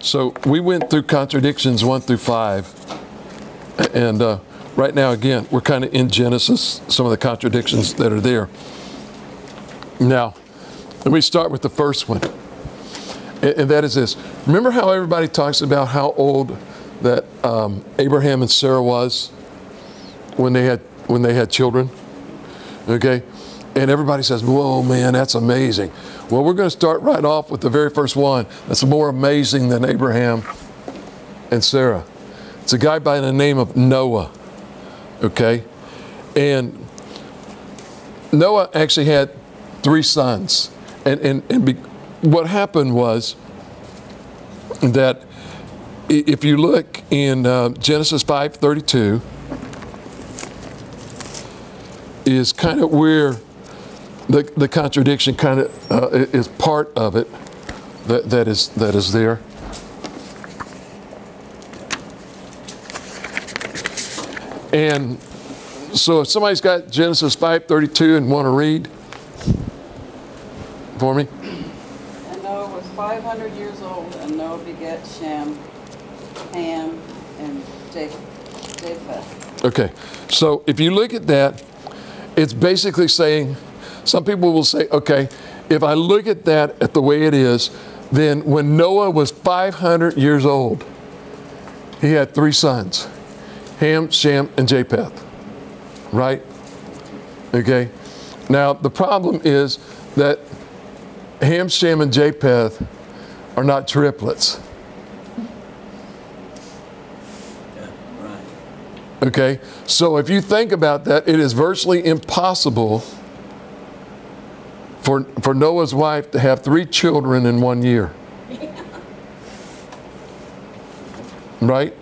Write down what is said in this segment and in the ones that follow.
So we went through Contradictions 1 through 5. And right now, again, we're kind of in Genesis, some of the contradictions that are there. Now, let me start with the first one. And that is this. Remember how everybody talks about how old that Abraham and Sarah was when they had children? Okay? And everybody says, whoa, man, that's amazing. Well, we're going to start right off with the very first one that's more amazing than Abraham and Sarah. It's a guy by the name of Noah, okay? And Noah actually had 3 sons. And what happened was that if you look in Genesis 5:32, is kind of where the contradiction kind of is part of it that is there. And so if somebody's got Genesis 5:32 and want to read for me. And Noah was 500 years old, and Noah begat Shem, Ham, and Japheth. Okay, so if you look at that, it's basically saying, some people will say, okay, if I look at that at the way it is, then when Noah was 500 years old, he had 3 sons, Ham, Shem, and Japheth, right? Okay, now the problem is that Ham, Shem, and Japheth are not triplets. Okay, so if you think about that, it is virtually impossible for Noah's wife to have 3 children in 1 year. Right?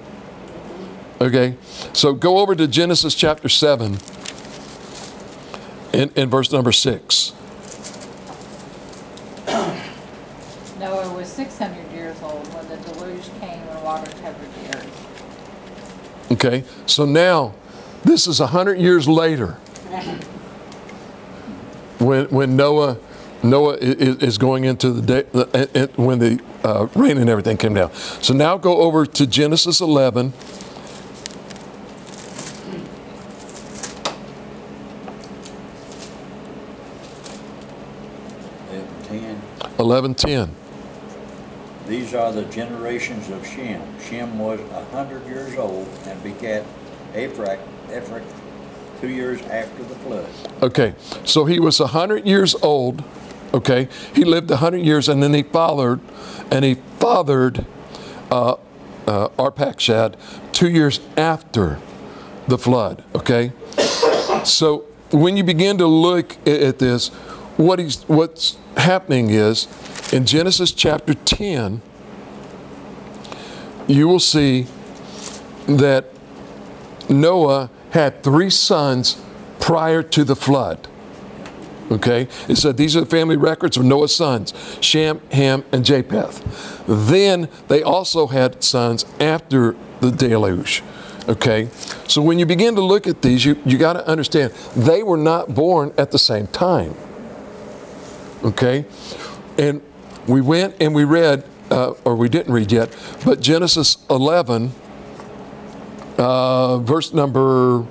Okay, so go over to Genesis chapter 7 in verse number 6. Noah was 600 years old when the deluge came and water covered the earth. Okay, so now this is 100 years later when Noah is going into the day when the rain and everything came down. So now go over to Genesis 11. 11:10. These are the generations of Shem. Shem was 100 years old and begat Ephraim 2 years after the flood. Okay, so he was 100 years old. Okay, he lived 100 years, and then he fathered Arpachshad 2 years after the flood. Okay, so when you begin to look at this, what's happening is in Genesis chapter 10, you will see that Noah had 3 sons prior to the flood. Okay, it said these are the family records of Noah's sons, Shem, Ham, and Japheth. Then they also had sons after the deluge. Okay, so when you begin to look at these, you got to understand they were not born at the same time. Okay, and we went and we read, or we didn't read yet, but Genesis 11, verse number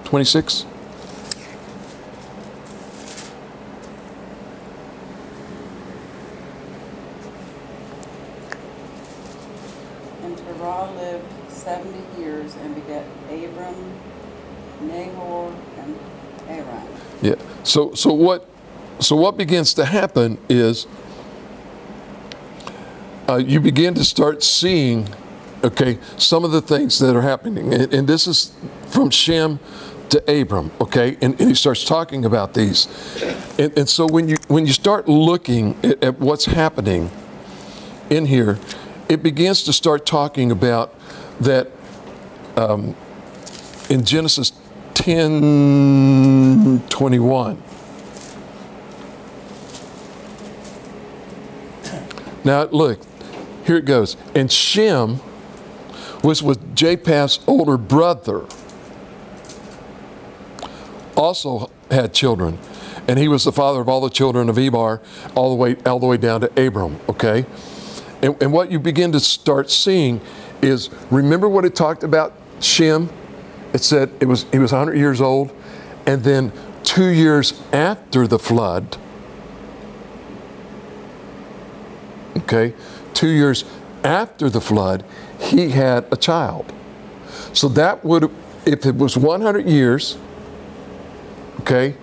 26. And Terah lived 70 years and begat Abram, Nahor, and Haran. Yeah. So what begins to happen is you begin to start seeing, okay, some of the things that are happening, and this is from Shem to Abram, okay, and he starts talking about these, and so when you start looking at what's happening in here, it begins to start talking about that in Genesis 10:21. Now look, here it goes. And Shem was with Japheth's older brother, also had children. And he was the father of all the children of Eber, all the way down to Abram, okay? And what you begin to start seeing is, remember what it talked about Shem? It said he was 100 years old, and then 2 years after the flood, okay, 2 years after the flood, he had a child. So that would, if it was 100 years, okay,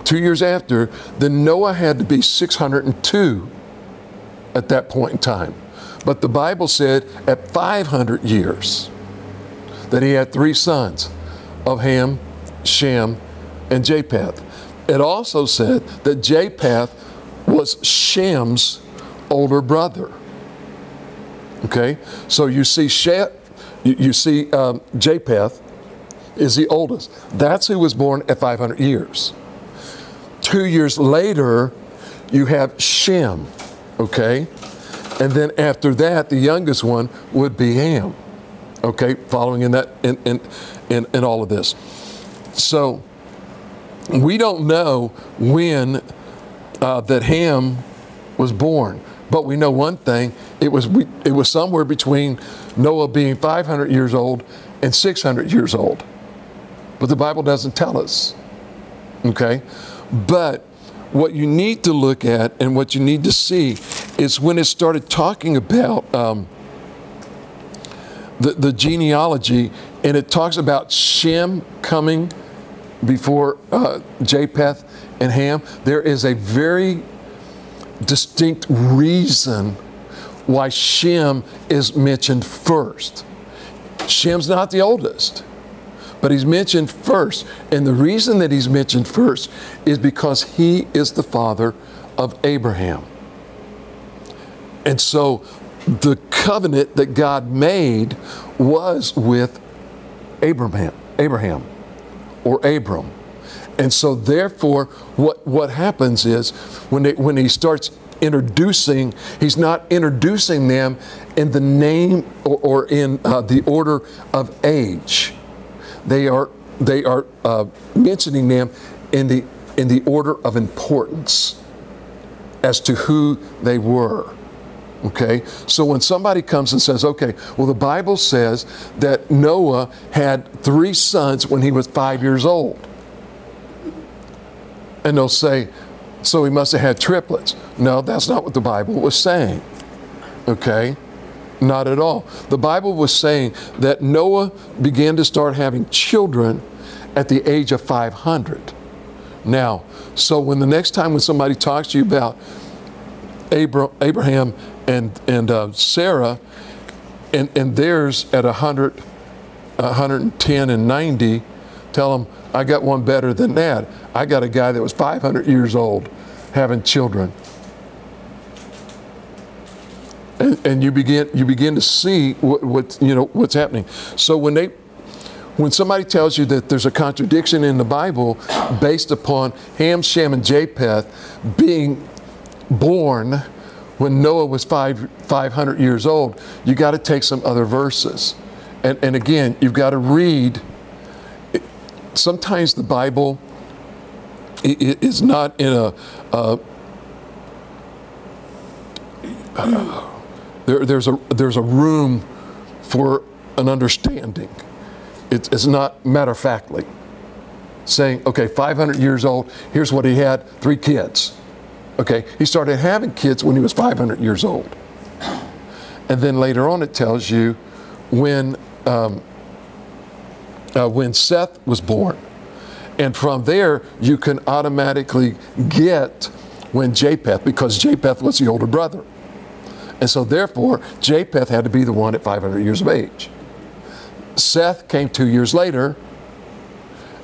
2 years after, then Noah had to be 602 at that point in time. But the Bible said at 500 years that he had 3 sons of Ham, Shem, and Japheth. It also said that Japheth was Shem's older brother. Okay, so you see Japheth is the oldest. That's who was born at 500 years. 2 years later, you have Shem, okay? And then after that, the youngest one would be Ham, okay? Following in that, in all of this. So we don't know when that Ham was born, but we know one thing: it was somewhere between Noah being 500 years old and 600 years old. But the Bible doesn't tell us, okay? But what you need to look at and what you need to see is when it started talking about the genealogy, and it talks about Shem coming before Japheth and Ham. There is a very distinct reason why Shem is mentioned first. Shem's not the oldest, but he's mentioned first. And the reason that he's mentioned first is because he is the father of Abraham. And so the covenant that God made was with Abraham or Abram. And so therefore what happens is when he starts introducing, he's not introducing them in the name or in the order of age. They are mentioning them in the order of importance as to who they were. Okay, so when somebody comes and says, okay, well, the Bible says that Noah had 3 sons when he was 5 years old. And they'll say, so he must have had triplets. No, that's not what the Bible was saying. Okay, not at all. The Bible was saying that Noah began to start having children at the age of 500. Now, so when the next time when somebody talks to you about Abraham and Sarah, and theirs at 100, 110 and 90, tell them, I got one better than that. I got a guy that was 500 years old having children. And you begin to see what's happening. So when somebody tells you that there's a contradiction in the Bible based upon Ham, Shem, and Japheth being born when Noah was 500 years old, you got to take some other verses. And again, you've got to read. Sometimes the Bible is not in there's a room for an understanding. It's not matter-of-factly saying, okay, 500 years old, here's what he had, 3 kids. Okay, he started having kids when he was 500 years old. And then later on it tells you when Seth was born. And from there, you can automatically get when Japheth, because Japheth was the older brother. And so therefore, Japheth had to be the one at 500 years of age. Seth came 2 years later,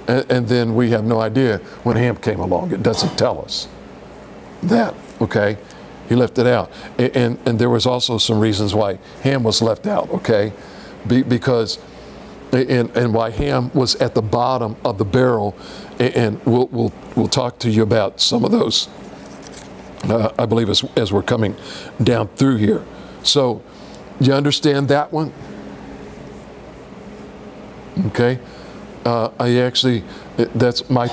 and then we have no idea when Ham came along. It doesn't tell us that, okay? He left it out. And there was also some reasons why Ham was left out, okay? Because why Ham was at the bottom of the barrel, and we'll talk to you about some of those, I believe, as we're coming down through here. So, you understand that one? Okay, that's my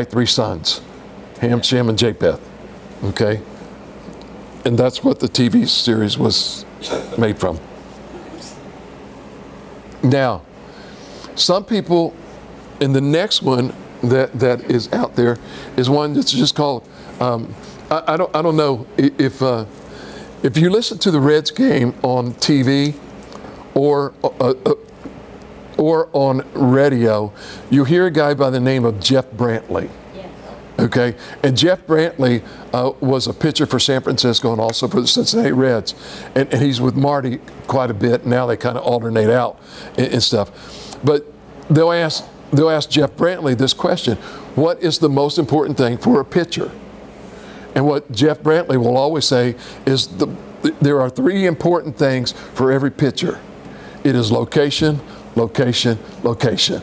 three sons. Ham, Shem, and Japheth. Okay? And that's what the TV series was made from. Now, some people, in the next one that is out there is one that's just called, I don't know if you listen to the Reds game on TV or on radio, you hear a guy by the name of Jeff Brantley. Yes. Okay, and Jeff Brantley was a pitcher for San Francisco and also for the Cincinnati Reds, and he's with Marty quite a bit. Now they kind of alternate out and stuff, but they'll ask Jeff Brantley this question: what is the most important thing for a pitcher? And what Jeff Brantley will always say is there are three important things for every pitcher. It is location, location, location.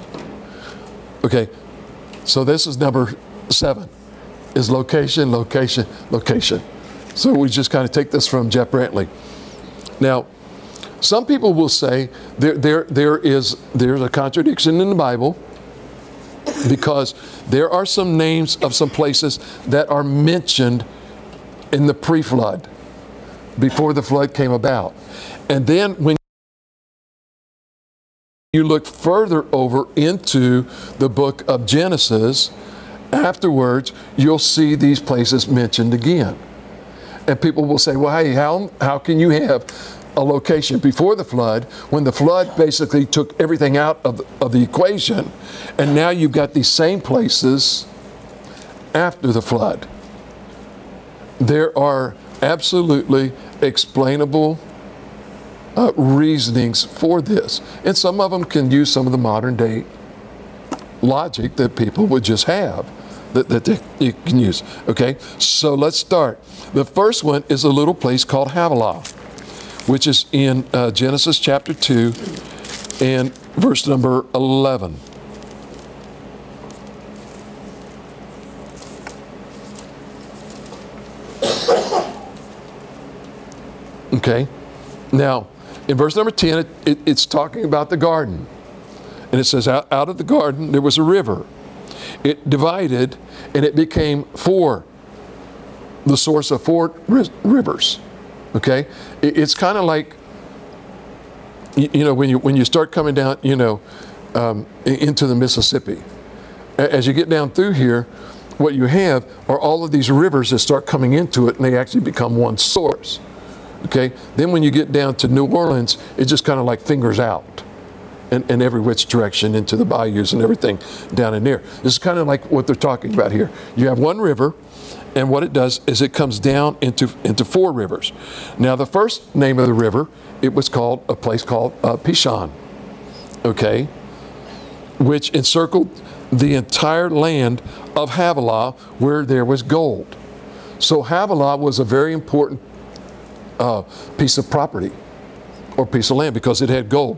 Okay, so this is number 7, is location, location, location. So we just kind of take this from Jeff Brantley. Now, some people will say there's a contradiction in the Bible, because there are some names of some places that are mentioned in the pre-flood, before the flood came about. And then when you look further over into the book of Genesis, afterwards, you'll see these places mentioned again. And people will say, well, hey, how can you have a location before the flood when the flood basically took everything out of the equation, and now you've got these same places after the flood? There are absolutely explainable reasonings for this, and some of them can use some of the modern day logic that people would just have that you can use. Okay, so let's start. The first one is a little place called Havilah, which is in Genesis chapter 2 and verse number 11. Okay, now in verse number 10, it's talking about the garden. And it says, out of the garden there was a river. It divided and it became the source of 4 rivers. Okay, it's kind of like, you know, when you start coming down, you know, into the Mississippi. As you get down through here, what you have are all of these rivers that start coming into it, and they actually become one source. Okay, then when you get down to New Orleans, it just kind of like fingers out in every which direction into the bayous and everything down in there. This is kind of like what they're talking about here. You have one river, and what it does is it comes down into 4 rivers. Now, the first name of the river, it was called a place called Pishon, okay, which encircled the entire land of Havilah where there was gold. So Havilah was a very important piece of property or piece of land because it had gold.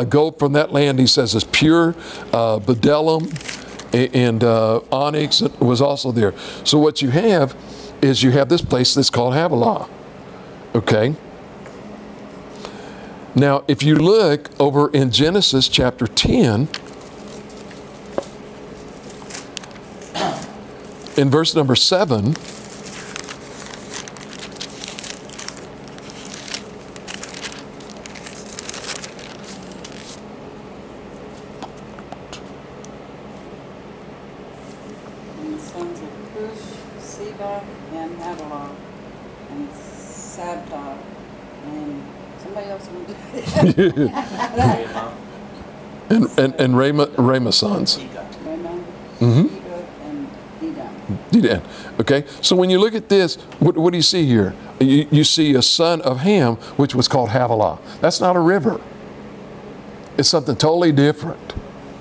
Gold from that land, he says, is pure. Bdellium and onyx was also there. So what you have is you have this place that's called Havilah. Okay. Now, if you look over in Genesis chapter 10, in verse number 7, and Havilah and Sabta and somebody else will do it. and Ramah sons. Ramah, Mm-hmm. and Dedan. Dedan. Okay, so when you look at this, what do you see here? You see a son of Ham, which was called Havilah. That's not a river. It's something totally different.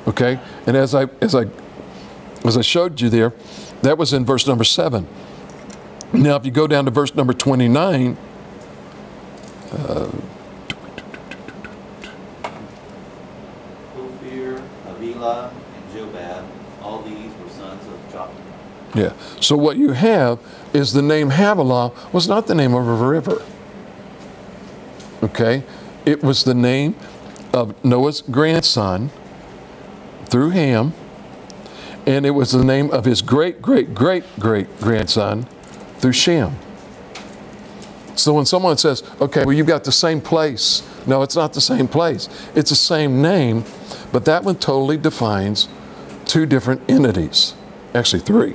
Okay, and as I showed you there, that was in verse number 7. Now, if you go down to verse number 29, Ophir, Havilah, and Jobab, all these were sons of Jotham. yeah. So what you have is the name Havilah was not the name of a river. Okay, it was the name of Noah's grandson through Ham, And it was the name of his great-great-great-great-grandson through Shem. So when someone says, okay, well, you've got the same place. No, it's not the same place. It's the same name, but that one totally defines two different entities. Actually, three.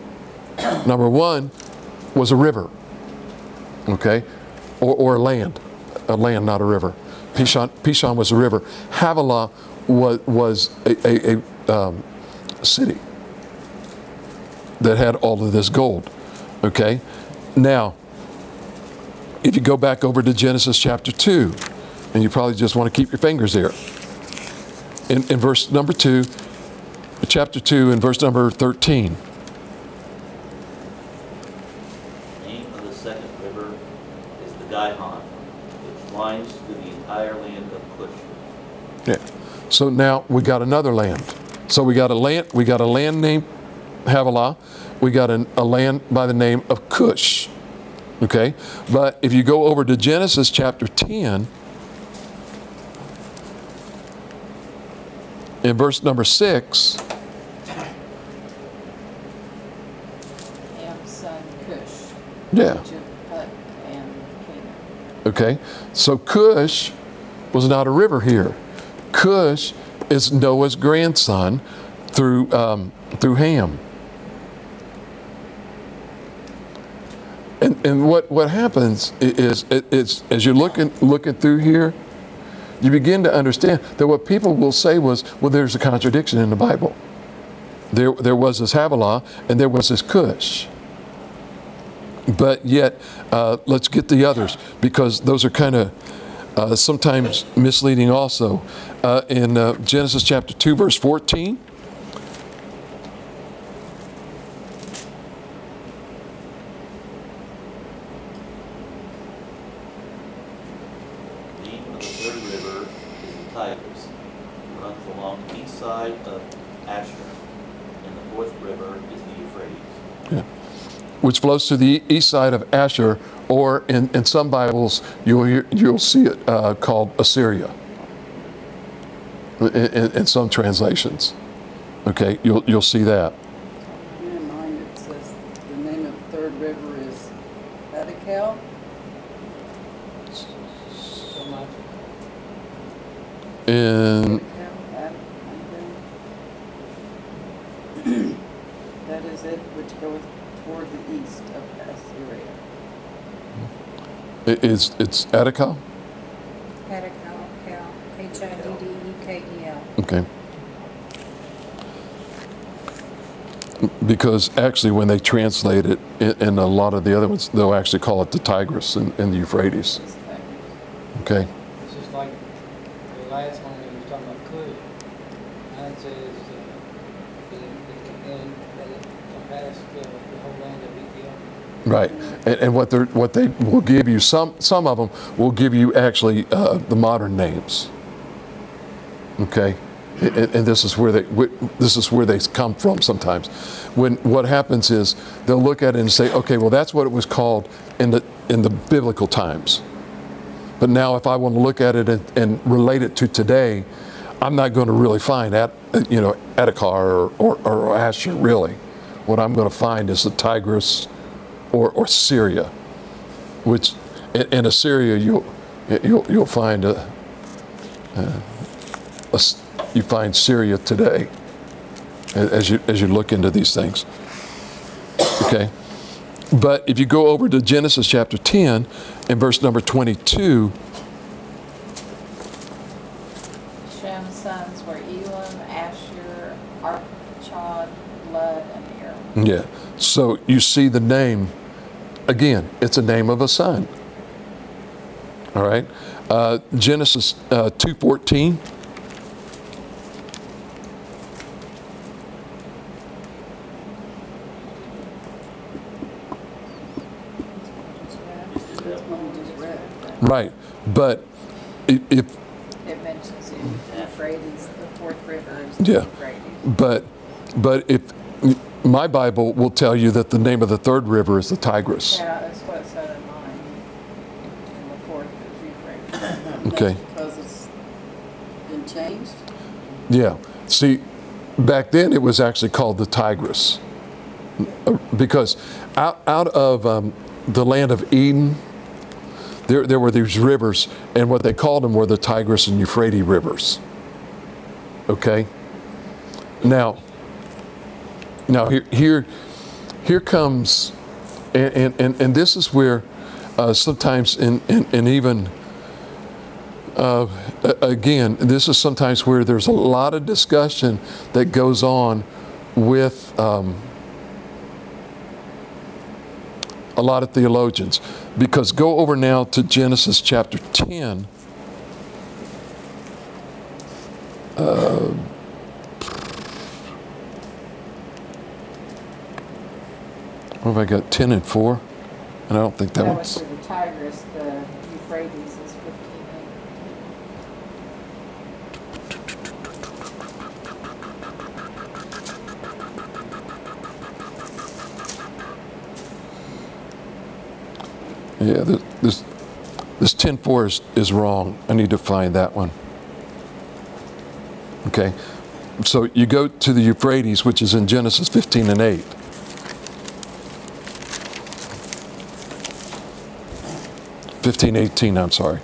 Number one was a river, okay, or a land, not a river. Pishon was a river. Havilah was a city that had all of this gold, okay? Now, if you go back over to Genesis chapter 2, and you probably just want to keep your fingers there, in verse number 2, chapter 2 and verse number 13. The name of the second river is the Gihon, which winds through the entire land of Cush. Yeah. So now we got another land. So we got a land named Havilah. We got a land by the name of Cush. Okay? But if you go over to Genesis chapter 10, in verse number 6, Ham's son Cush. yeah. Which is Put and Canaan. Okay? So Cush was not a river here. Cush is Noah's grandson through Ham. And what happens is as you're looking through here, you begin to understand that what people will say was, well, there's a contradiction in the Bible. There was this Havilah and there was this Cush. But yet, let's get the others, because those are kind of sometimes misleading also. In Genesis chapter 2, verse 14, The name of the third river is the Tigris. It runs along the east side of Asher. And the fourth river is the Euphrates. yeah, which flows to the east side of Asher, or in some Bibles you'll see it called Assyria. In some translations, okay, you'll see that. In mine, it says the name of the third river is Edical. In That is it, which goeth toward the east of Assyria. it's Attica. Hiddekel, Hiddekel. Okay. Because actually, when they translate it in a lot of the other ones, they'll actually call it the Tigris and the Euphrates. Okay. It's just like the last one we were talking about Cush. And it says that it compassed the whole land of Ethiopia. Right, and what they will give you, some of them will give you actually the modern names. Okay, and this is where they come from sometimes. When what happens is they'll look at it and say, okay, well that's what it was called in the biblical times. But now if I want to look at it and relate it to today, I'm not going to really find Attica or Asher really. What I'm going to find is the Tigris or Syria, which in Assyria you'll find you find Syria today as you look into these things. Okay, but if you go over to Genesis chapter 10 and verse number 22. Shem's sons were Elam, Asher, Arpachshad, Lud, and Er. Yeah, so you see the name. Again, it's a name of a son. All right, Genesis 2:14. That's what we just read. Right, but if It mentions the Euphrates, the fourth river is the Yeah. Euphrates. but if my Bible will tell you that the name of the third river is the Tigris. Yeah, that's what it said in mine. And the fourth is Euphrates. Okay. That's because it's been changed. Yeah. See, back then it was actually called the Tigris, because out of the land of Eden, there were these rivers, and what they called them were the Tigris and Euphrates rivers. Okay. Now here comes, and this is where sometimes and even again, this is sometimes where there's a lot of discussion that goes on with a lot of theologians. Because go over now to Genesis chapter 10. What have I got? 10 and 4? And I don't think that That one's... was for the Tigris, the Euphrates is 15. Yeah, this 10:4 is wrong. I need to find that one. Okay, so you go to the Euphrates, which is in Genesis 15 and 8. (15, 18), I'm sorry.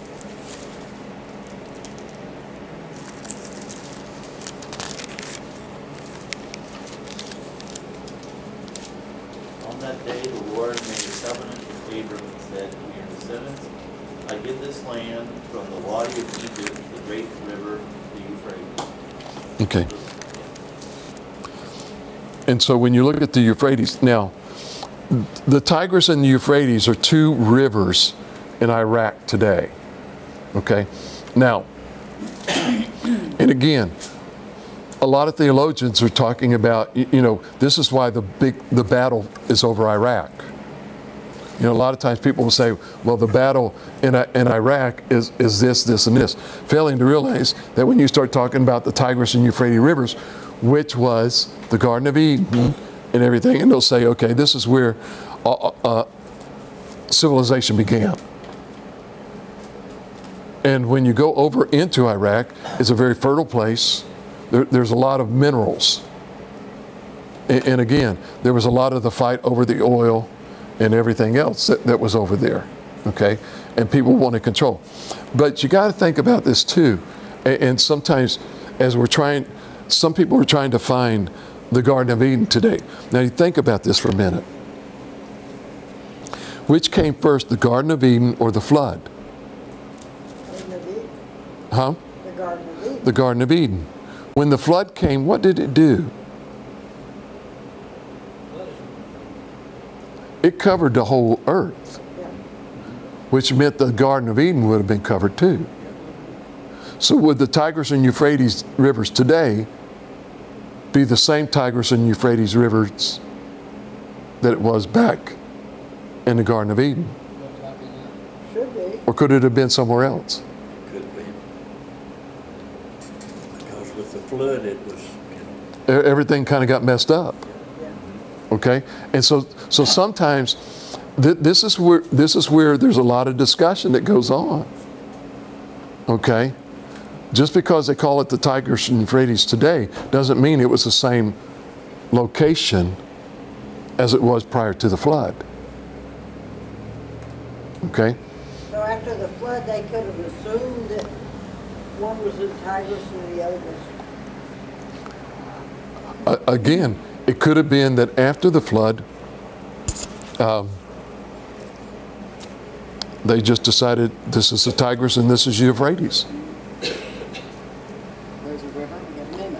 On that day, the Lord made a covenant with Abram and said, "To your descendants, I give this land from the Wadi of Egypt to the great river, the Euphrates." Okay. And so when you look at the Euphrates, now, the Tigris and the Euphrates are two rivers in Iraq today. Okay? Now, and again, a lot of theologians are talking about, you know, this is why the battle is over Iraq. You know, a lot of times people will say, well, the battle in Iraq is this, this, and this, failing to realize that when you start talking about the Tigris and Euphrates rivers, which was the Garden of Eden and everything, and they'll say, okay, this is where civilization began. And when you go over into Iraq, it's a very fertile place. There's a lot of minerals. And again, there was a lot of the fight over the oil and everything else that was over there, okay? And people wanted control. But you got to think about this too. And sometimes, as some people are trying to find the Garden of Eden today. Now you think about this for a minute. Which came first, the Garden of Eden or the flood? Garden of Eden. Huh? The Garden of Eden. The Garden of Eden. When the flood came, what did it do? It covered the whole earth, Yeah. which meant the Garden of Eden would have been covered too. So would the Tigris and Euphrates rivers today be the same Tigris and Euphrates rivers that it was back in the Garden of Eden? Should be. Or could it have been somewhere else? Could be. Because with the flood, it was, Everything kind of got messed up. Yeah. Okay, and so sometimes this is where there's a lot of discussion that goes on. Okay, just because they call it the Tigris and Euphrates today doesn't mean it was the same location as it was prior to the flood. Okay, So after the flood, they could have assumed that one was in Tigris and the other was. Again, it could have been that after the flood, they just decided this is the Tigris and this is Euphrates. There's a river,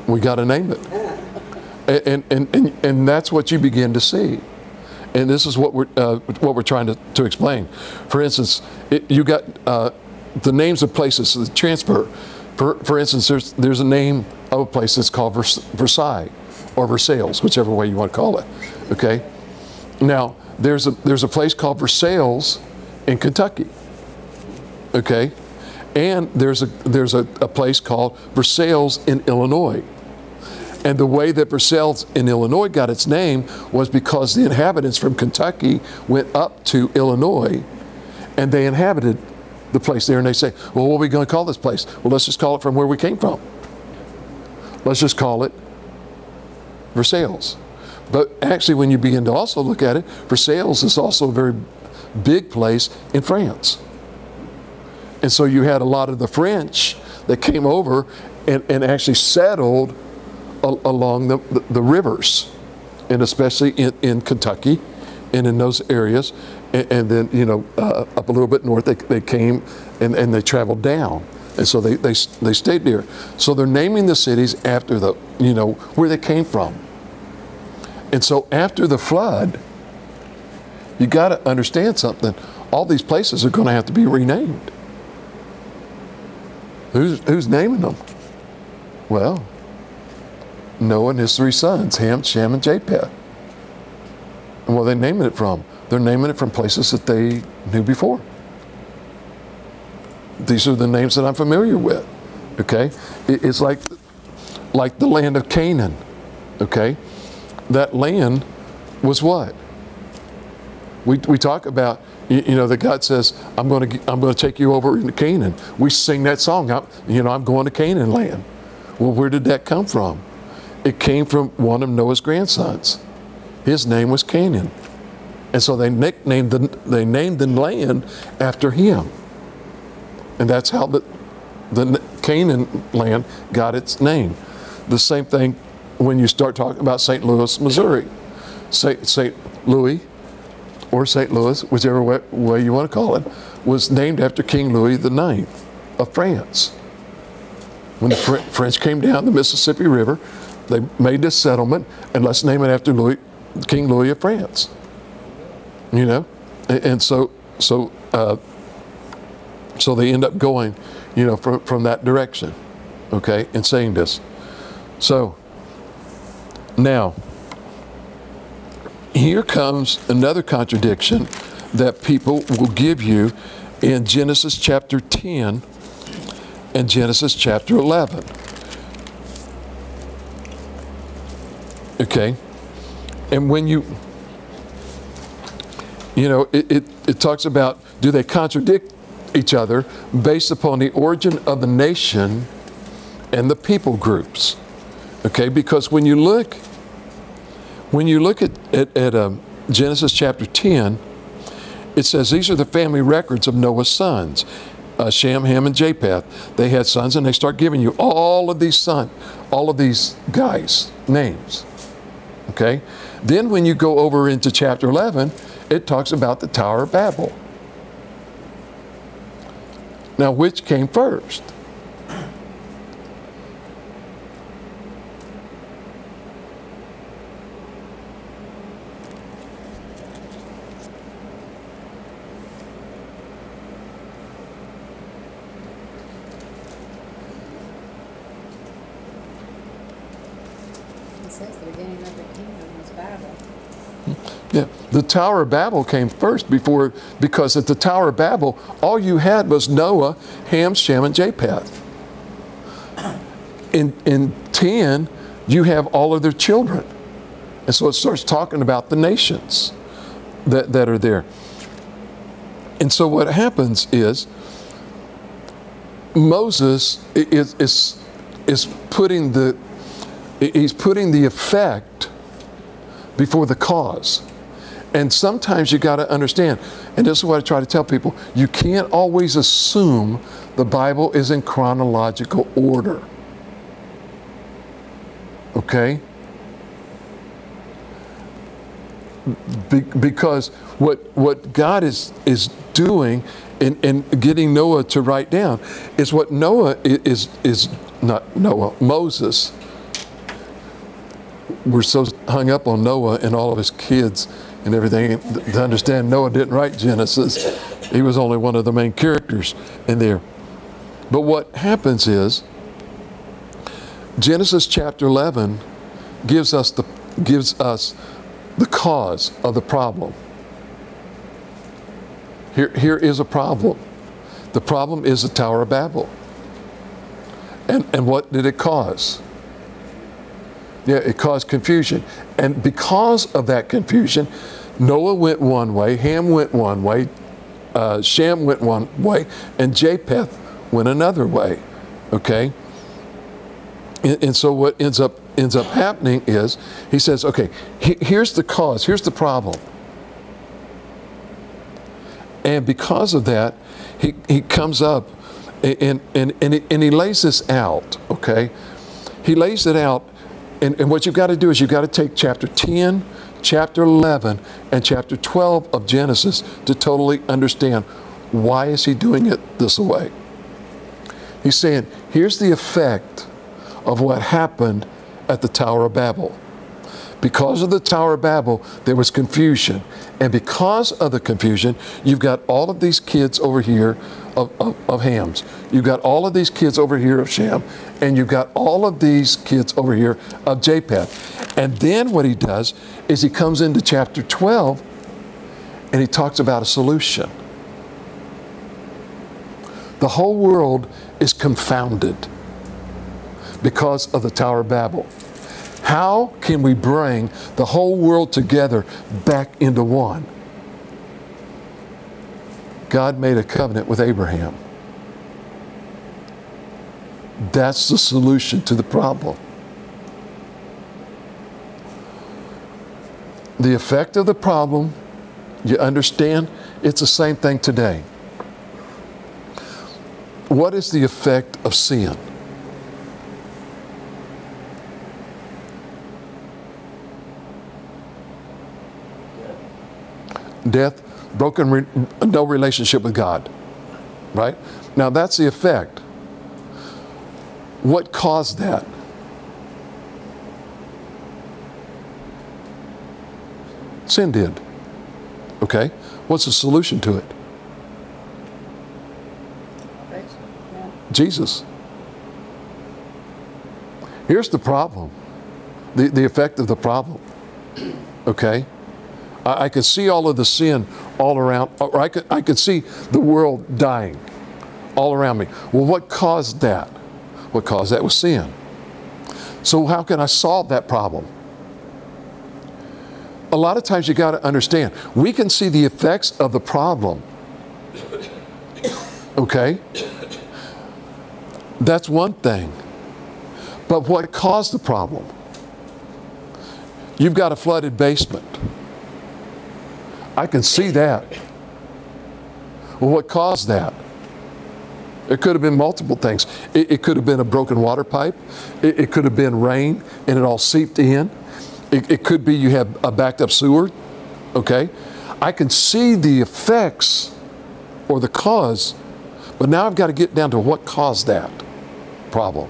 we gotta name it. We got to name it. And that's what you begin to see. And this is what we're trying to explain. For instance, you got the names of places, the transfer. For instance, there's a name of a place that's called Versailles or Versailles, whichever way you want to call it. Okay. Now there's a place called Versailles in Kentucky. Okay, and there's a place called Versailles in Illinois. And the way that Versailles in Illinois got its name was because the inhabitants from Kentucky went up to Illinois and they inhabited the place there, and they say, well, what are we going to call this place? Well, let's just call it from where we came from. Let's just call it Versailles. But actually, when you begin to also look at it, Versailles is also a very big place in France. And so you had a lot of the French that came over and actually settled along the rivers, and especially in Kentucky and in those areas. And then, you know, up a little bit north, they came and they traveled down. And so they stayed there. So they're naming the cities after the, you know, where they came from. And so after the flood, you got to understand something. All these places are going to have to be renamed. Who's naming them? Well, Noah and his 3 sons, Ham, Shem, and Japheth. And where are they naming it from? They're naming it from places that they knew before. These are the names that I'm familiar with. Okay? It's like the land of Canaan. Okay? That land was what? We talk about, you know, that God says, I'm going to take you over into Canaan. We sing that song, I'm going to Canaan land. Well, where did that come from? It came from one of Noah's grandsons. His name was Canaan. And so they named the land after him. And that's how the Canaan land got its name. The same thing when you start talking about St. Louis, Missouri. St. Louis, or St. Louis, whichever way you want to call it, was named after King Louis IX of France. When the French came down the Mississippi River, they made this settlement, and let's name it after King Louis of France. You know, and so they end up going, you know, from that direction, okay, and saying this. So now, here comes another contradiction that people will give you in Genesis chapter 10 and Genesis chapter 11. Okay, and when you know, it talks about, do they contradict each other based upon the origin of the nation and the people groups? Okay, because when you look at Genesis chapter 10, it says these are the family records of Noah's sons, Shem, Ham, and Japheth. They had sons, and they start giving you all of these guys' names. Okay, then when you go over into chapter 11, it talks about the Tower of Babel. Now, which came first? It says the beginning of the kingdom was Babel. Yeah, the Tower of Babel came first because at the Tower of Babel, all you had was Noah, Ham, Shem, and Japheth. In 10, you have all of their children. And so it starts talking about the nations that are there. And so what happens is Moses is putting the effect before the cause. And sometimes you got to understand, and this is what I try to tell people, you can't always assume the Bible is in chronological order. Okay? Because what God is doing in getting Noah to write down is what Moses. We're so hung up on Noah and all of his kids and everything to understand Noah didn't write Genesis. He was only one of the main characters in there. But what happens is Genesis chapter 11 gives us the cause of the problem. Here is a problem. The problem is the Tower of Babel. And what did it cause? Yeah, it caused confusion. And because of that confusion, Noah went one way, Ham went one way, Shem went one way, and Japheth went another way. Okay? And so what ends up ends up happening is he says, okay, here's the cause, here's the problem. And because of that, he comes up and he lays this out, okay? He lays it out, and what you've got to do is you've got to take chapter 10, chapter 11, and chapter 12 of Genesis to totally understand why is he doing it this way. He's saying, here's the effect of what happened at the Tower of Babel. Because of the Tower of Babel, there was confusion. And because of the confusion, you've got all of these kids over here of Ham's. You've got all of these kids over here of Shem. And you've got all of these kids over here of Japheth. And then what he does is he comes into chapter 12 and he talks about a solution. The whole world is confounded because of the Tower of Babel. How can we bring the whole world together back into one? God made a covenant with Abraham. That's the solution to the problem. The effect of the problem, you understand, it's the same thing today. What is the effect of sin? Death, no relationship with God, right? Now that's the effect. What caused that? Sin did. Okay? What's the solution to it? Jesus. Here's the problem. The effect of the problem. Okay? I could see all of the sin all around, or I could see the world dying all around me. Well, what caused that? What caused that was sin. So how can I solve that problem? A lot of times you got to understand, we can see the effects of the problem. Okay? That's one thing. But what caused the problem? You've got a flooded basement. I can see that. Well, what caused that? It could have been multiple things. It could have been a broken water pipe. It could have been rain and it all seeped in. It could be you have a backed up sewer. Okay? I can see the effects or the cause, but now I've got to get down to what caused that problem.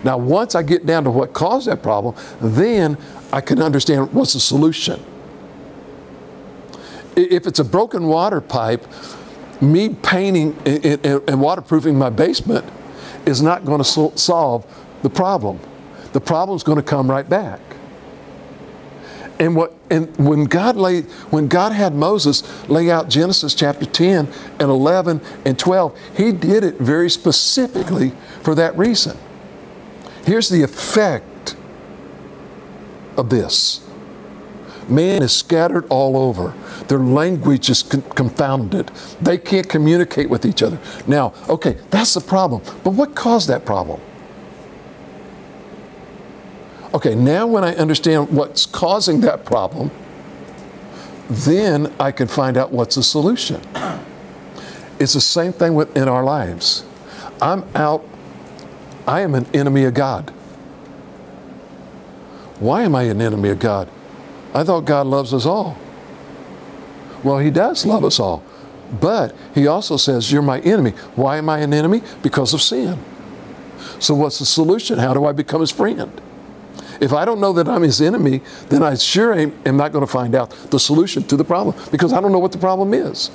Now, once I get down to what caused that problem, then I can understand what's the solution. If it's a broken water pipe, me painting and waterproofing my basement is not going to solve the problem. The problem's going to come right back. And when God had Moses lay out Genesis chapter 10 and 11 and 12, he did it very specifically for that reason. Here's the effect of this. Man is scattered all over. Their language is confounded. They can't communicate with each other. Now, okay, that's the problem. But what caused that problem? Okay, now when I understand what's causing that problem, then I can find out what's the solution. It's the same thing in our lives. I am an enemy of God. Why am I an enemy of God? I thought God loves us all. Well, he does love us all. But he also says, you're my enemy. Why am I an enemy? Because of sin. So what's the solution? How do I become his friend? If I don't know that I'm his enemy, then I sure am not going to find out the solution to the problem, because I don't know what the problem is.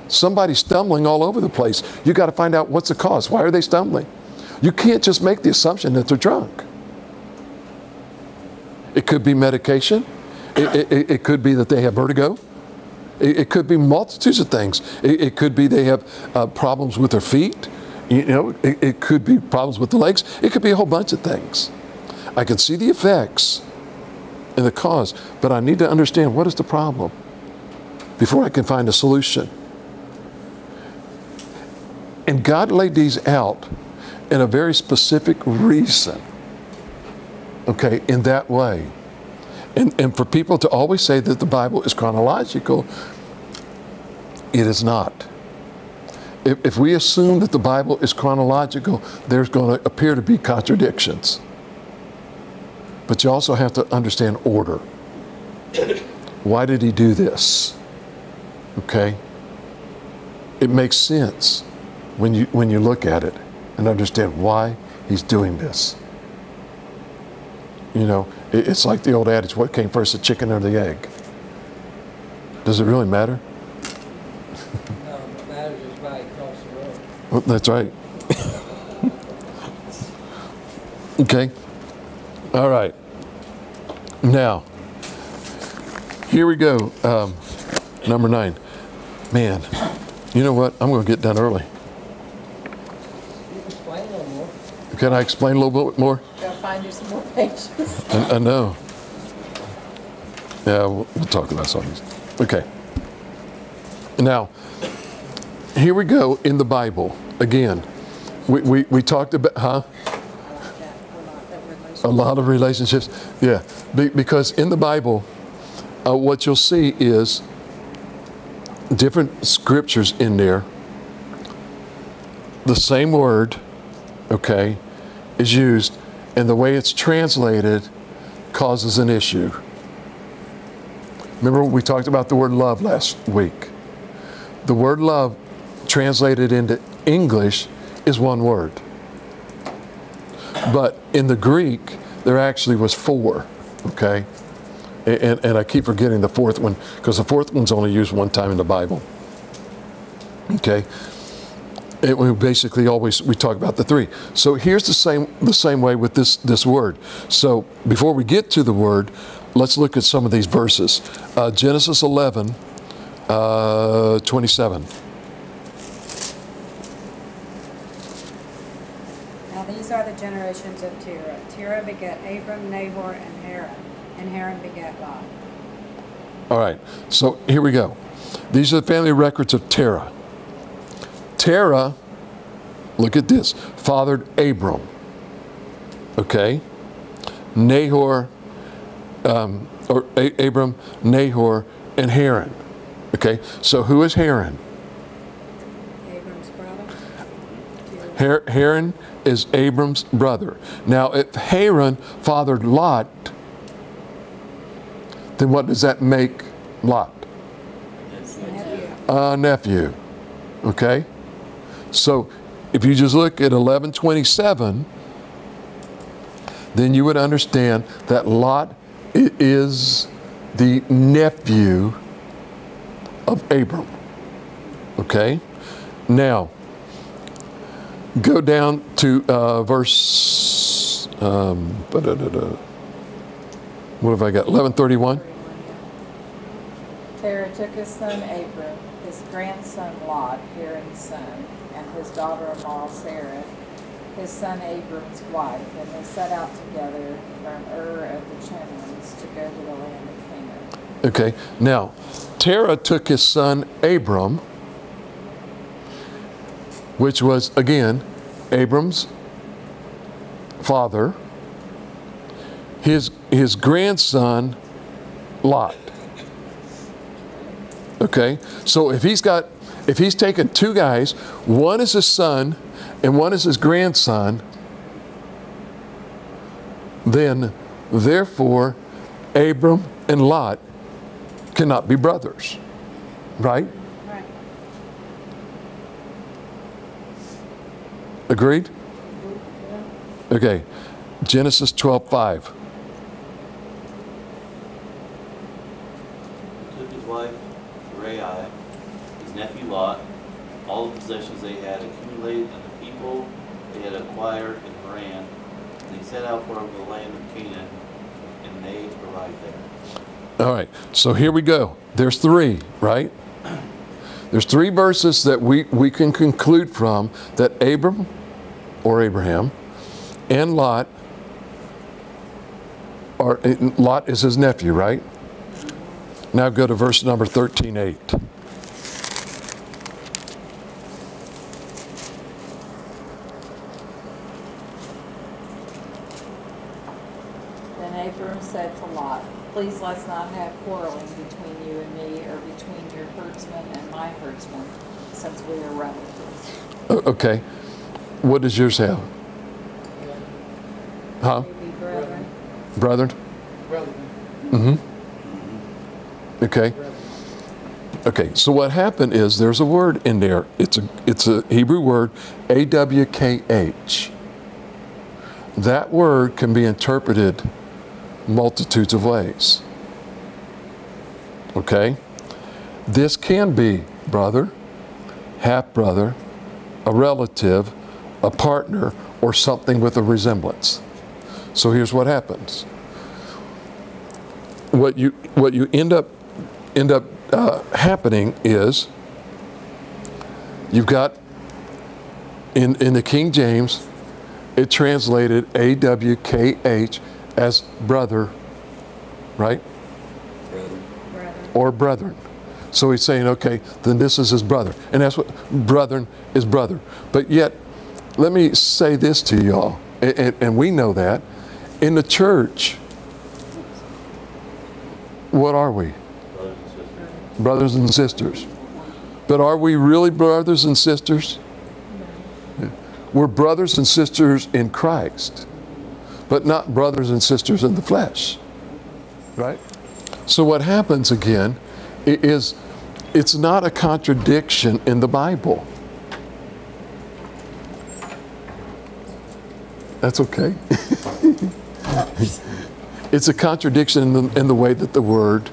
Somebody's stumbling all over the place. You got to find out what's the cause. Why are they stumbling? You can't just make the assumption that they're drunk. It could be medication. It could be that they have vertigo. It could be multitudes of things. It could be they have problems with their feet. You know, it could be problems with the legs. It could be a whole bunch of things. I can see the effects and the cause, but I need to understand what is the problem before I can find a solution. And God laid these out in a very specific reason. okay, in that way. And for people to always say that the Bible is chronological, it is not. If we assume that the Bible is chronological, there's going to appear to be contradictions. But you also have to understand order. Why did he do this? Okay? It makes sense when you look at it and understand why he's doing this. You know, it's like the old adage, what came first, the chicken or the egg? Does it really matter? No, it matters is by across the road. Well, that's right. Okay. All right. Now, here we go. Number 9. Man, you know what? I'm going to get done early. You can explain a little more. Can I explain a little bit more? Go find you some more pages. I know. Yeah, we'll talk about some of these. Okay. Now, here we go in the Bible. Again, we talked about, huh? A lot of relationships. Yeah, because in the Bible, what you'll see is different scriptures in there. The same word, okay, is used, and the way it's translated causes an issue. Remember we talked about the word love last week. The word love translated into English is one word. But in the Greek, there actually was 4, okay? And I keep forgetting the 4th one, because the 4th one's only used one time in the Bible. Okay? We basically always, we talk about the 3. So here's the same way with this word. So before we get to the word, let's look at some of these verses. Genesis 11, 27. Now these are the generations of Terah. Terah begat Abram, Nahor, and Haran begat Lot. All right, so here we go. These are the family records of Terah. Terah, look at this, fathered Abram. Okay? Nahor, Abram, Nahor, and Haran. Okay, so who is Haran? Abram's brother. Haran is Abram's brother. Now, if Haran fathered Lot, then what does that make Lot? Nephew. Nephew. Okay? So, if you just look at 11:27, then you would understand that Lot is the nephew of Abram. Okay? Now, go down to verse, what have I got? 11:31. Terah took his son Abram, his grandson Lot, Haran's son, and his daughter-in-law Sarah, his son Abram's wife, and they set out together from Ur of the Canaanites to go to the land of Canaan. Okay, now, Terah took his son Abram, which was, again, Abram's father, his grandson, Lot. Okay, so if he's taken 2 guys, one is his son and one is his grandson, then therefore Abram and Lot cannot be brothers, right? Right. Agreed? Okay, Genesis 12:5. He took his wife, Sarai, his nephew Lot, all the possessions they had accumulated, and the people they had acquired in Haran, and they set out for the land of Canaan, and they arrived there. All right, so here we go. There's 3, right? There's 3 verses that we can conclude from that Abram, or Abraham, and Lot is his nephew, right? Now go to verse number 13:8. And Abram said to Lot, please let's not have quarreling between you and me, or between your herdsmen and my herdsmen, since we are relatives. Okay. What does yours have? Huh? Maybe brethren. Brethren? Brother. Mm-hmm. Okay. Brother. Okay, so what happened is there's a word in there. It's a Hebrew word, AWKH. That word can be interpreted multitudes of ways. Okay? This can be brother, half-brother, a relative, a partner, or something with a resemblance. So here's what happens. What you end up happening is you've got in the King James, it translated AWKH as brother, right? Brother. Brethren. Or brethren. So he's saying, okay, then this is his brother. And that's what brethren is brother. But yet, let me say this to y'all, and we know that. In the church, what are we? Brothers and sisters. Brothers and sisters. But are we really brothers and sisters? We're brothers and sisters in Christ, but not brothers and sisters in the flesh. Right? So what happens again is it's not a contradiction in the Bible. That's okay. It's a contradiction in the way that the word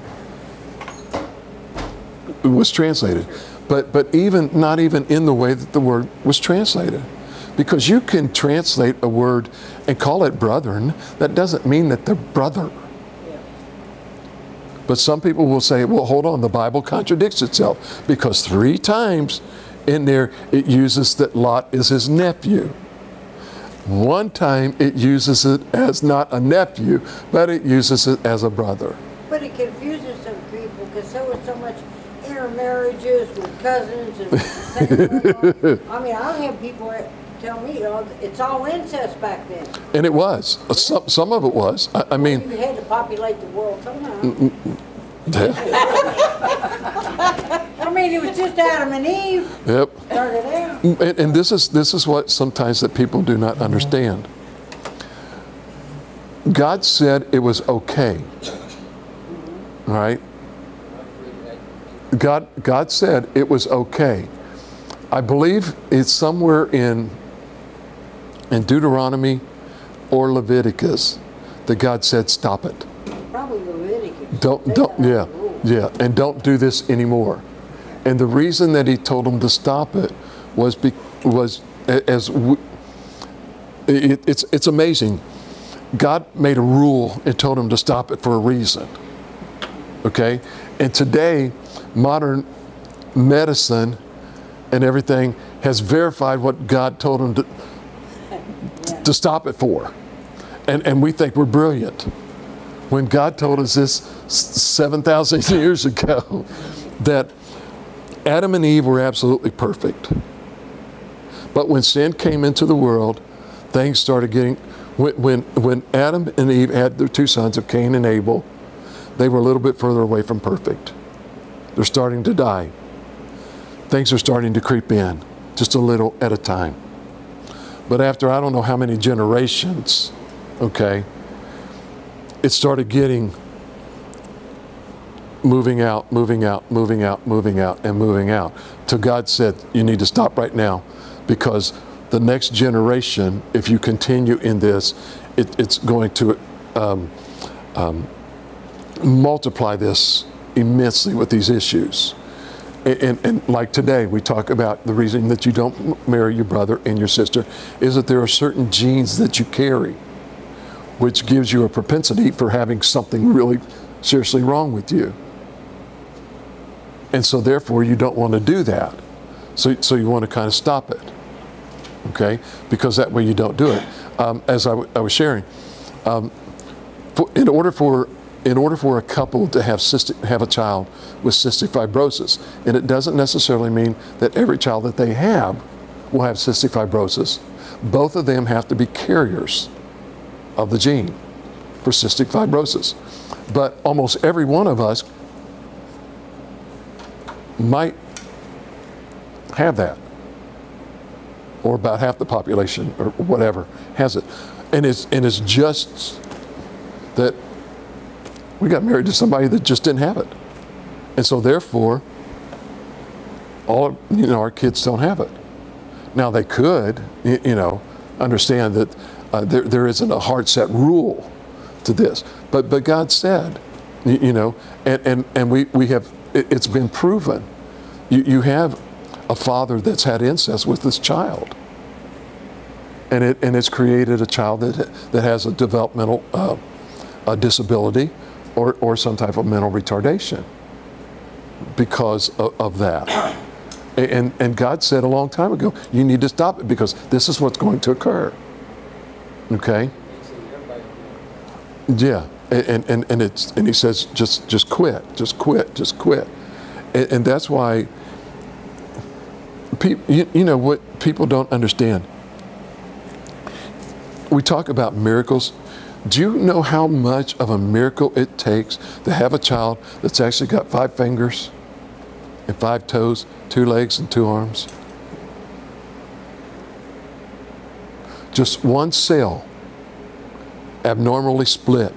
was translated. But even not even in the way that the word was translated. Because you can translate a word and call it brethren. That doesn't mean that they're brother. But some people will say, well, hold on, the Bible contradicts itself. Because 3 times in there it uses that Lot is his nephew. 1 time it uses it as not a nephew, but it uses it as a brother. But it confuses some people because there was so much intermarriages with cousins and second I mean, I have people that tell me, it's all incest back then. And it was. Some of it was. I mean, You had to populate the world somehow. I mean, it was just Adam and Eve. Yep. Started out. And this is what sometimes that people do not understand. God said it was okay. All right? God said it was okay. I believe it's somewhere in Deuteronomy or Leviticus that God said, stop it. Probably Leviticus. And don't do this anymore. And the reason that he told them to stop it it's amazing. God made a rule and told him to stop it for a reason. Okay? And today, modern medicine and everything has verified what God told him to stop it for. And we think we're brilliant. When God told us this 7,000 years ago, that Adam and Eve were absolutely perfect. But when sin came into the world, things started getting, when Adam and Eve had their 2 sons of Cain and Abel, they were a little bit further away from perfect. They're starting to die. Things are starting to creep in, just a little at a time. But after I don't know how many generations, okay, it started getting moving out, till God said, you need to stop right now, because the next generation, if you continue in this, it's going to multiply this immensely with these issues. And like today, we talk about the reason that you don't marry your brother and your sister is that there are certain genes that you carry, which gives you a propensity for having something really seriously wrong with you. And so therefore you don't want to do that. So you want to kind of stop it, okay? Because that way you don't do it. As I was sharing, in order for a couple to have a child with cystic fibrosis, and it doesn't necessarily mean that every child that they have will have cystic fibrosis, both of them have to be carriers of the gene. for cystic fibrosis. But almost every one of us might have that, or about half the population or whatever has it. And it's just that we got married to somebody that just didn't have it. And so therefore, our kids don't have it. Now they could, understand that there isn't a hard set rule to this. But God said, and we have, it's been proven. You have a father that's had incest with this child. And it's created a child that has a developmental disability or some type of mental retardation because of that. And God said a long time ago, you need to stop it because this is what's going to occur. Okay? Yeah. And he says, just quit, just quit, just quit. And that's why, what people don't understand. We talk about miracles. Do you know how much of a miracle it takes to have a child that's actually got 5 fingers and 5 toes, 2 legs and 2 arms? Just one cell abnormally split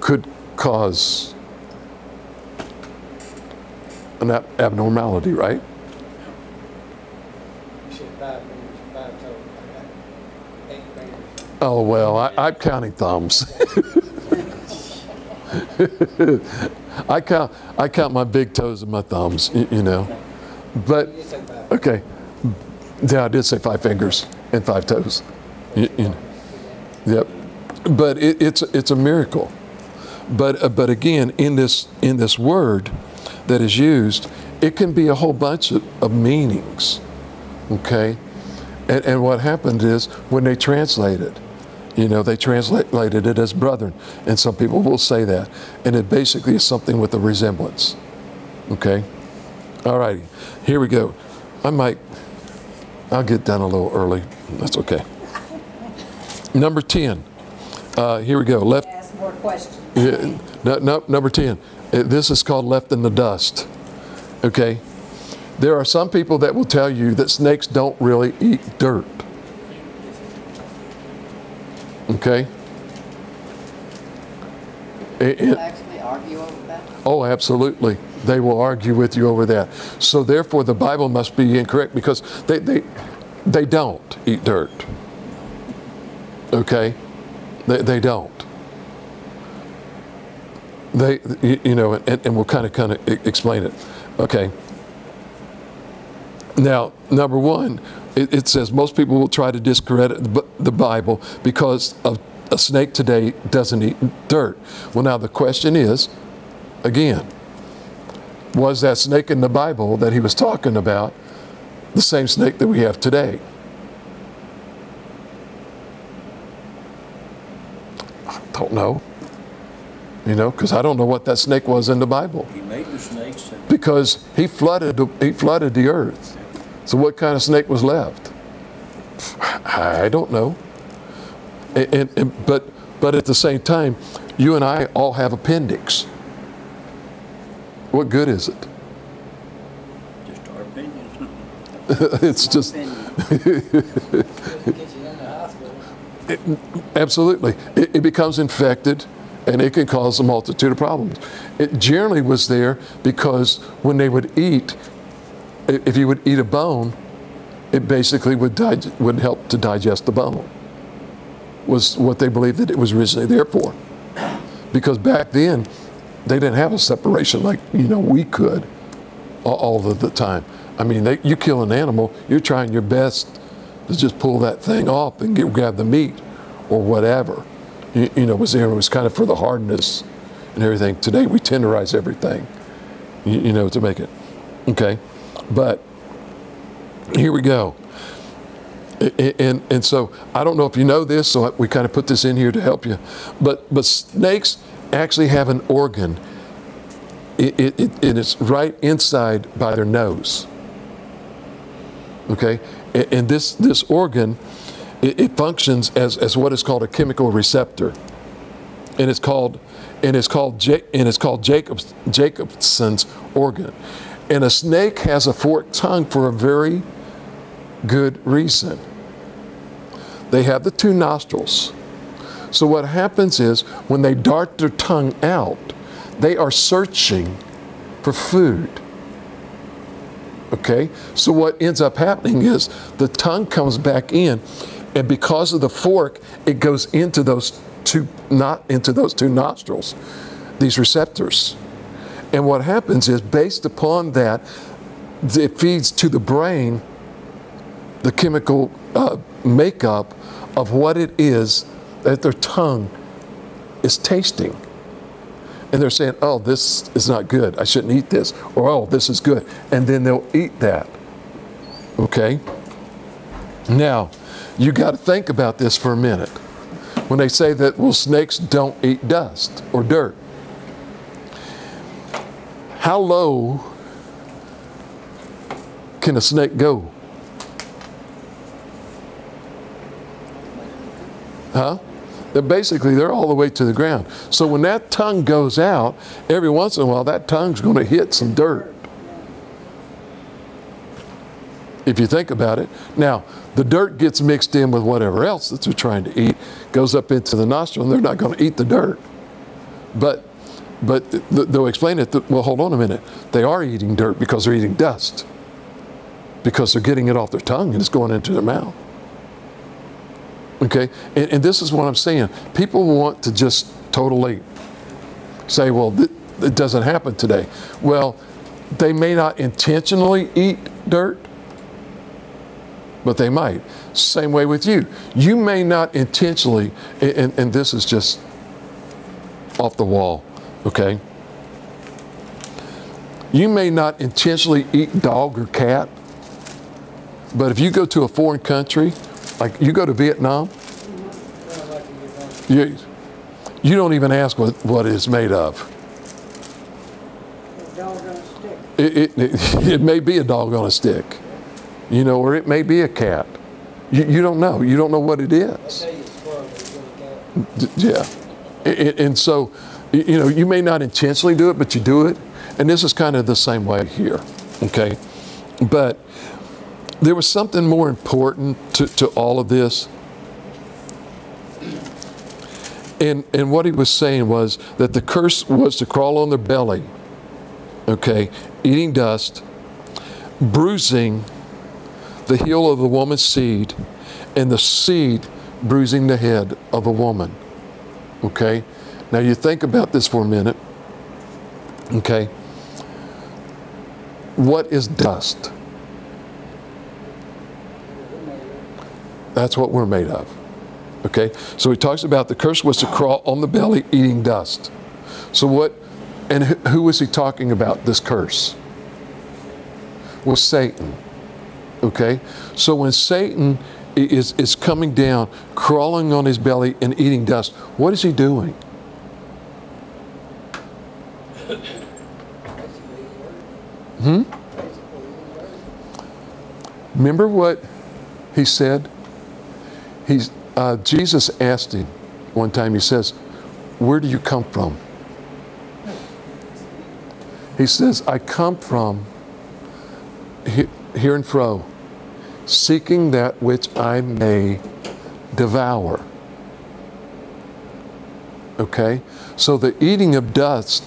could cause an abnormality, right? Oh, well, I'm counting thumbs. I count my big toes and my thumbs, But, okay. Yeah, I did say 5 fingers and 5 toes. Yep. But it's a miracle. But again, in this word that is used, it can be a whole bunch of meanings. Okay? And what happened is when they translate it, they translated it as brethren. And some people will say that. And it basically is something with a resemblance. Okay? All righty. Here we go. I'll get done a little early. That's okay. Number 10. Here we go. Left. Ask more questions. No, number 10. This is called left in the dust. Okay? There are some people that will tell you that snakes don't really eat dirt. Okay? People actually argue over that? Oh, absolutely. They will argue with you over that. So therefore, the Bible must be incorrect because they don't eat dirt. Okay? They don't. And we'll kind of explain it. Okay. Now, number 1, it says most people will try to discredit the Bible because a snake today doesn't eat dirt. Well, now the question is, again, was that snake in the Bible that he was talking about the same snake that we have today? I don't know. Because I don't know what that snake was in the Bible. He made the snakes. Because he flooded the earth. So what kind of snake was left? I don't know. But at the same time, you and I all have appendix. What good is it? Just our opinions. It's just absolutely. It becomes infected, and it can cause a multitude of problems. It generally was there because when they would eat, if you would eat a bone, it basically would help to digest the bone. Was what they believed that it was originally there for. Because back then, they didn't have a separation like we could all of the time. I mean, you kill an animal, you're trying your best to just pull that thing off and grab the meat or whatever. It was kind of for the hardness and everything. Today we tenderize everything, to make it. Okay, but here we go. And so I don't know if you know this, so we kind of put this in here to help you. But snakes actually have an organ. It's right inside by their nose. Okay, and this organ it functions as what is called a chemical receptor, and it's called Jacobson's organ. And a snake has a forked tongue for a very good reason. They have the two nostrils. So what happens is when they dart their tongue out, they are searching for food. Okay? So what ends up happening is the tongue comes back in, and because of the fork, it goes into those two nostrils, these receptors. And what happens is, based upon that, it feeds to the brain the chemical makeup of what it is that their tongue is tasting. And they're saying, oh, this is not good, I shouldn't eat this. Or, oh, this is good. And then they'll eat that. Okay? Now, you got to think about this for a minute. When they say that, well, snakes don't eat dust or dirt. How low can a snake go? Huh? Basically, they're all the way to the ground. So when that tongue goes out, every once in a while, that tongue's going to hit some dirt. If you think about it. Now, the dirt gets mixed in with whatever else that they're trying to eat, goes up into the nostril, and they're not going to eat the dirt. But they'll explain it that, well, hold on a minute. They are eating dirt because they're eating dust. Because they're getting it off their tongue and it's going into their mouth. Okay? And this is what I'm saying. People want to just totally say, well, it doesn't happen today. Well, they may not intentionally eat dirt, but they might. Same way with you. You may not intentionally, and this is just off the wall, okay? You may not intentionally eat dog or cat, but if you go to a foreign country, like you go to Vietnam, you don't even ask what it's made of. A dog on a stick. It may be a dog on a stick, you know, or it may be a cat. You don't know. You don't know what it is. Yeah. And so, you know, you may not intentionally do it, but you do it. And this is kind of the same way here, okay? But there was something more important to all of this. And what he was saying was that the curse was to crawl on their belly, okay, eating dust, bruising the heel of the woman's seed, and the seed bruising the head of the woman, okay? Now you think about this for a minute, okay? What is dust? That's what we're made of. Okay, so he talks about the curse was to crawl on the belly eating dust. So what, and who was he talking about, this curse? Was Satan. Okay, so when Satan is coming down, crawling on his belly and eating dust, what is he doing? Remember what he said? Jesus asked him one time, he says, where do you come from? He says, I come from here and fro, seeking that which I may devour. Okay? So the eating of dust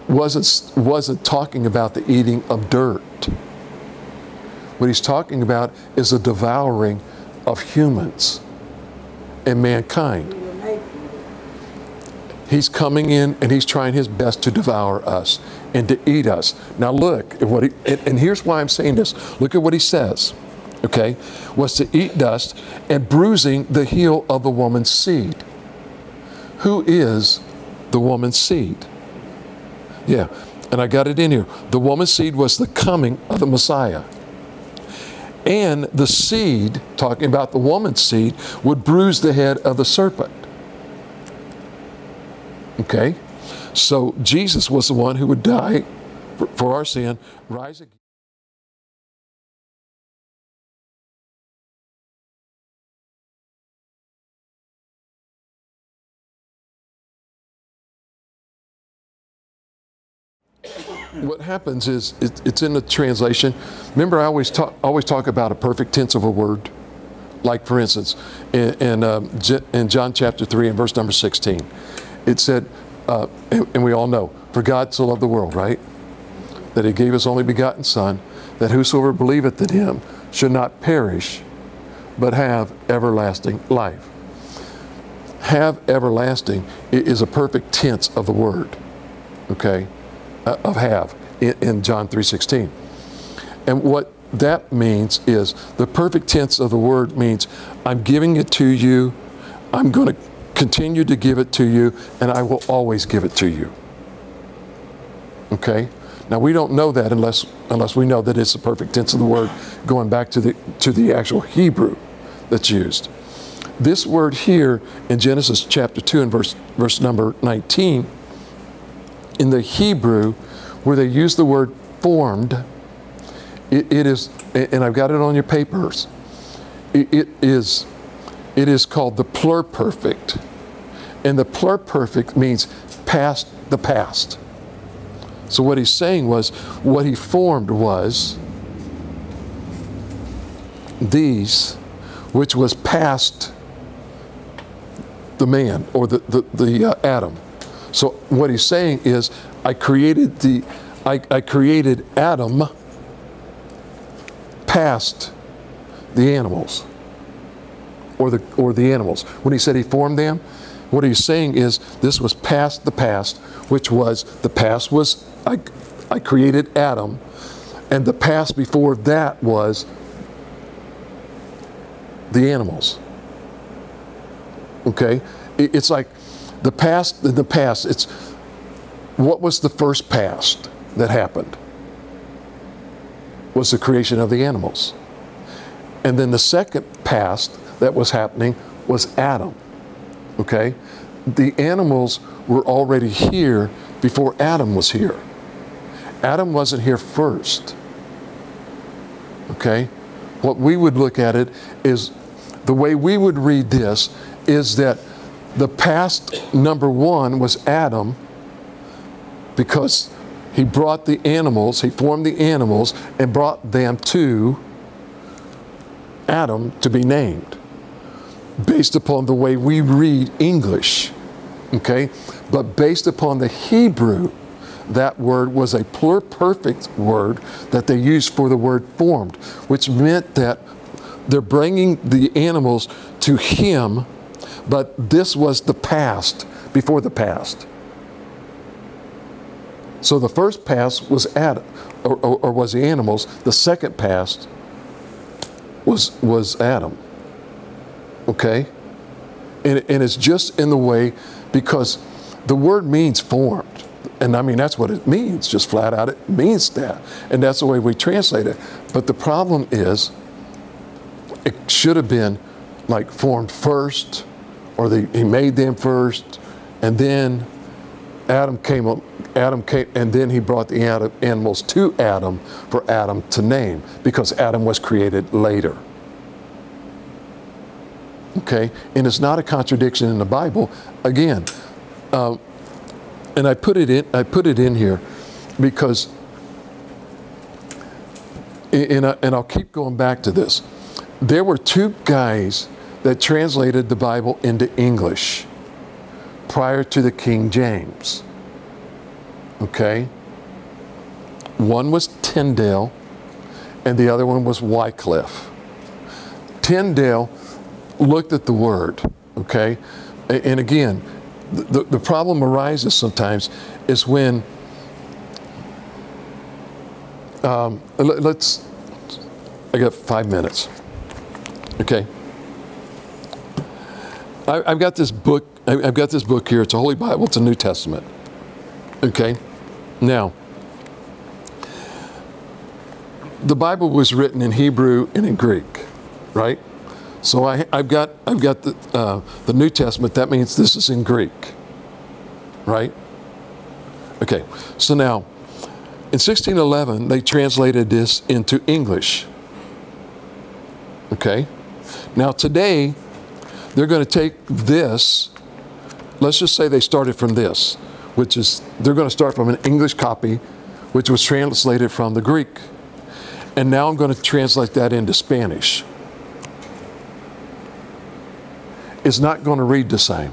wasn't talking about the eating of dirt. What he's talking about is the devouring of humans and mankind. He's coming in and he's trying his best to devour us and to eat us. Now look at what and here's why I'm saying this. Look at what he says, okay? Was to eat dust and bruising the heel of the woman's seed. Who is the woman's seed? Yeah, and I got it in here. The woman's seed was the coming of the Messiah. And the seed, talking about the woman's seed, would bruise the head of the serpent. Okay? So Jesus was the one who would die for our sin, rise again. what happens is it's in the translation. Remember, I always talk about a perfect tense of a word. Like, for instance, in John chapter 3 and verse number 16, it said, and we all know, for God so loved the world, right? That he gave his only begotten Son, that whosoever believeth in him should not perish, but have everlasting life. Have everlasting is a perfect tense of the word, okay, of have in John 3:16. And what that means is the perfect tense of the word means I'm giving it to you, I'm going to continue to give it to you, and I will always give it to you. Okay? Now we don't know that unless we know that it's the perfect tense of the word going back to the actual Hebrew that's used. This word here in Genesis chapter 2 and verse number 19, in the Hebrew, where they use the word formed, it is, and I've got it on your papers, it is called the pluriperfect. And the pluriperfect means past the past. So what he's saying was, what he formed was these, which was past the man, or the Adam. So what he's saying is, I created Adam past the animals, or the animals. When he said he formed them, what he's saying is this was past the past, which was, the past was I created Adam, and the past before that was the animals. Okay? It's like the past, in the past, it's what was the first past that happened? Was the creation of the animals. And then the second past that was happening was Adam. Okay? The animals were already here before Adam was here. Adam wasn't here first. Okay? What we would look at it is, the way we would read this is that the past number one was Adam, because he brought the animals, he formed the animals and brought them to Adam to be named, based upon the way we read English, okay? But based upon the Hebrew, that word was a pluriperfect word that they used for the word formed, which meant that they're bringing the animals to him, but this was the past before the past. So the first past was Adam, or was the animals. The second past was Adam. Okay? And it's just in the way, because the word means formed. And I mean, that's what it means, just flat out. It means that. And that's the way we translate it. But the problem is, it should have been like formed first, or he made them first, and then Adam came, and then he brought the animals to Adam for Adam to name, because Adam was created later. Okay, and it's not a contradiction in the Bible. Again, and I put it in here because, and I'll keep going back to this. There were two guys that translated the Bible into English prior to the King James. Okay? One was Tyndale, and the other one was Wycliffe. Tyndale looked at the word, okay? And again, the problem arises sometimes is when, I got 5 minutes, okay? I've got this book. I've got this book here. It's a Holy Bible. It's a New Testament. Okay? Now, the Bible was written in Hebrew and in Greek, right? So I've got the New Testament. That means this is in Greek, right? Okay. So now, in 1611, they translated this into English. Okay? Now today, they're going to take this, let's just say they started from this, which is, they're going to start from an English copy, which was translated from the Greek. And now I'm going to translate that into Spanish. It's not going to read the same.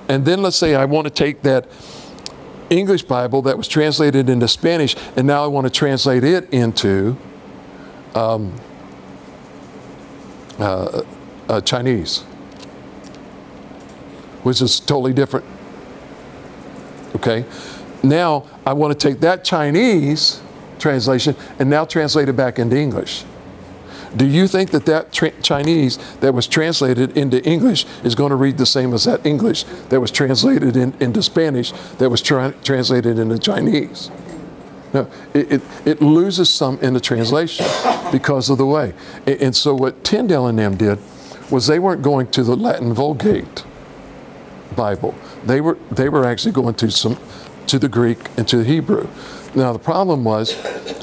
And then let's say I want to take that English Bible that was translated into Spanish, and now I want to translate it into Chinese, which is totally different. Okay? Now I want to take that Chinese translation and now translate it back into English. Do you think that that Chinese that was translated into English is going to read the same as that English that was translated into Spanish that was translated into Chinese? No, it loses some in the translation because of the way. And so what Tyndale and them did was they weren't going to the Latin Vulgate Bible. They were actually going to the Greek and to the Hebrew. Now the problem was,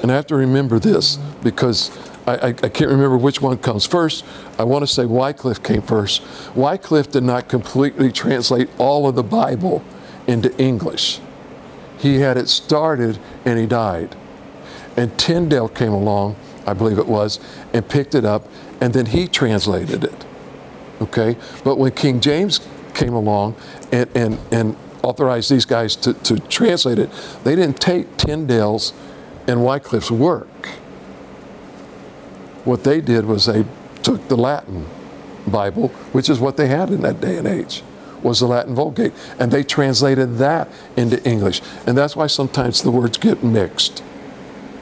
and I have to remember this because I can't remember which one comes first. I want to say Wycliffe came first. Wycliffe did not completely translate all of the Bible into English. He had it started and he died. And Tyndale came along, I believe it was, and picked it up, and then he translated it. Okay? But when King James came along and authorized these guys to translate it, they didn't take Tyndale's and Wycliffe's work. What they did was they took the Latin Bible, which is what they had in that day and age, was the Latin Vulgate, and they translated that into English. And that's why sometimes the words get mixed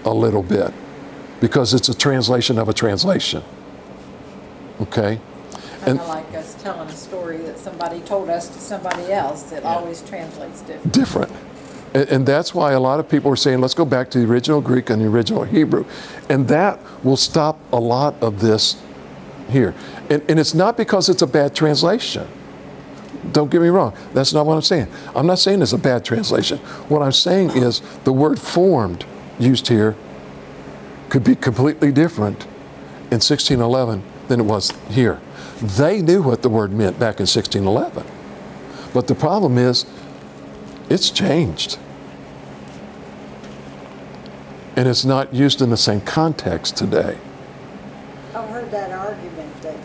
a little bit, because it's a translation of a translation. Okay? Kind of like us telling a story that somebody told us to somebody else that always translates different. Different. And that's why a lot of people are saying, let's go back to the original Greek and the original Hebrew. And that will stop a lot of this here. And it's not because it's a bad translation. Don't get me wrong. That's not what I'm saying. I'm not saying it's a bad translation. What I'm saying is the word formed used here could be completely different in 1611 than it was here. They knew what the word meant back in 1611. But the problem is, it's changed. And it's not used in the same context today. I've heard that argument that,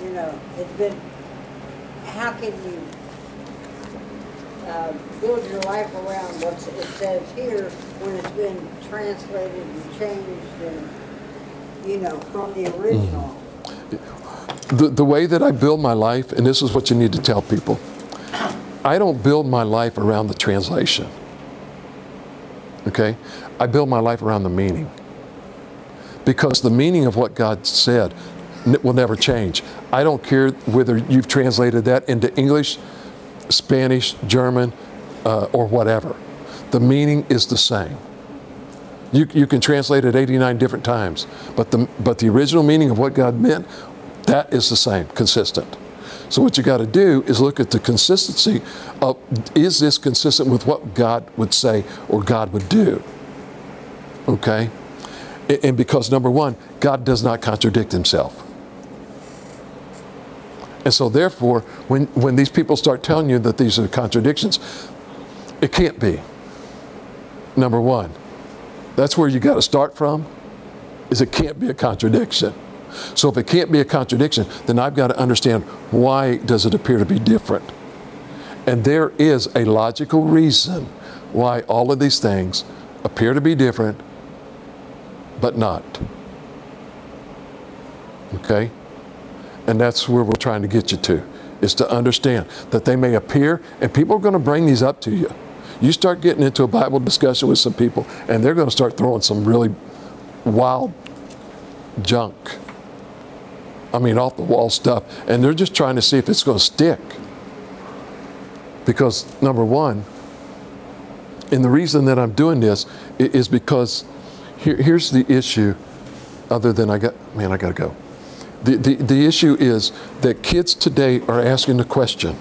you know, it's been, how can you build your life around what it says here when it's been translated and changed and, you know, from the original? The way that I build my life, and this is what you need to tell people, I don't build my life around the translation. Okay? I build my life around the meaning. Because the meaning of what God said will never change. I don't care whether you've translated that into English, Spanish, German, or whatever. The meaning is the same. You can translate it 89 different times, but the original meaning of what God meant, that is the same, consistent. So what you got to do is look at the consistency of, is this consistent with what God would say or God would do? Okay? And because number one, God does not contradict himself. And so therefore, when these people start telling you that these are contradictions, it can't be. Number one. That's where you got to start from, is it can't be a contradiction. So if it can't be a contradiction, then I've got to understand why does it appear to be different. And there is a logical reason why all of these things appear to be different, but not. Okay? And that's where we're trying to get you to, is to understand that they may appear, and people are going to bring these up to you. You start getting into a Bible discussion with some people, and they're going to start throwing some really wild junk. I mean, off the wall stuff. And they're just trying to see if it's going to stick. Because, number one, and the reason that I'm doing this is because here's the issue, other than I got to go. The issue is that kids today are asking the question,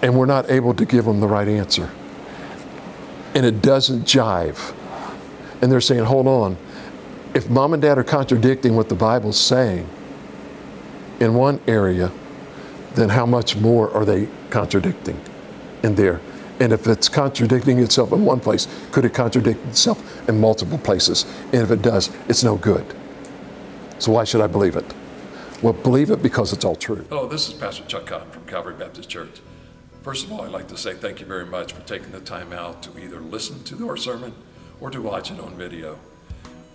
and we're not able to give them the right answer. And it doesn't jive. And they're saying, hold on, if mom and dad are contradicting what the Bible's saying in one area, then how much more are they contradicting in there? And if it's contradicting itself in one place, could it contradict itself in multiple places? And if it does, it's no good. So why should I believe it? Well, believe it because it's all true. Hello, this is Pastor Chuck Cotton from Calvary Baptist Church. First of all, I'd like to say thank you very much for taking the time out to either listen to our sermon or to watch it on video.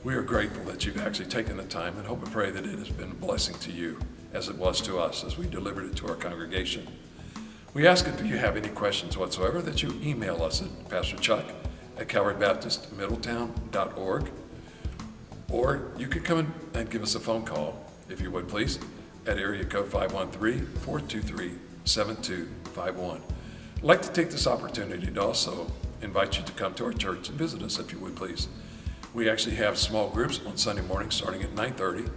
We are grateful that you've actually taken the time and hope and pray that it has been a blessing to you as it was to us as we delivered it to our congregation. We ask if you have any questions whatsoever that you email us at pastorchuck@calvarybaptistmiddletown.org, or you could come in and give us a phone call, if you would please, at area code 513-423-7251. I'd like to take this opportunity to also invite you to come to our church and visit us, if you would please. We actually have small groups on Sunday morning starting at 9:30,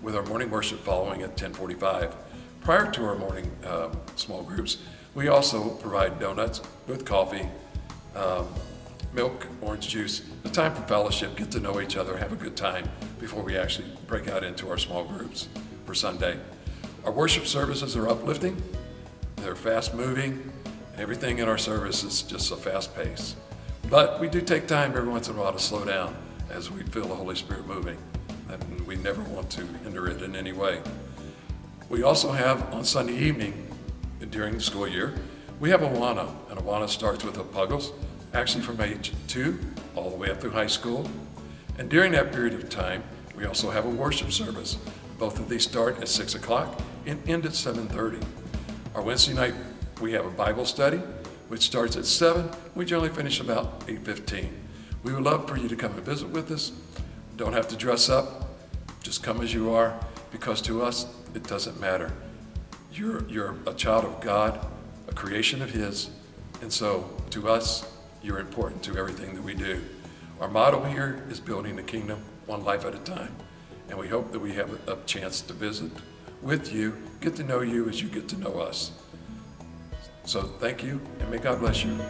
with our morning worship following at 10:45. Prior to our morning small groups, we also provide donuts with coffee, milk, orange juice, a time for fellowship, get to know each other, have a good time before we actually break out into our small groups for Sunday. Our worship services are uplifting, they're fast moving, everything in our service is just a fast pace. But we do take time every once in a while to slow down as we feel the Holy Spirit moving, and we never want to hinder it in any way. We also have on Sunday evening, during the school year, we have Awana, and Awana starts with the Puggles, actually from age 2 all the way up through high school. And during that period of time, we also have a worship service. Both of these start at 6 o'clock and end at 7:30. Our Wednesday night, we have a Bible study, which starts at 7. We generally finish about 8:15. We would love for you to come and visit with us. Don't have to dress up, just come as you are, because to us, it doesn't matter. You're a child of God, a creation of His, and so to us, you're important to everything that we do. Our motto here is building the kingdom one life at a time, and we hope that we have a chance to visit with you, get to know you as you get to know us. So thank you, and may God bless you.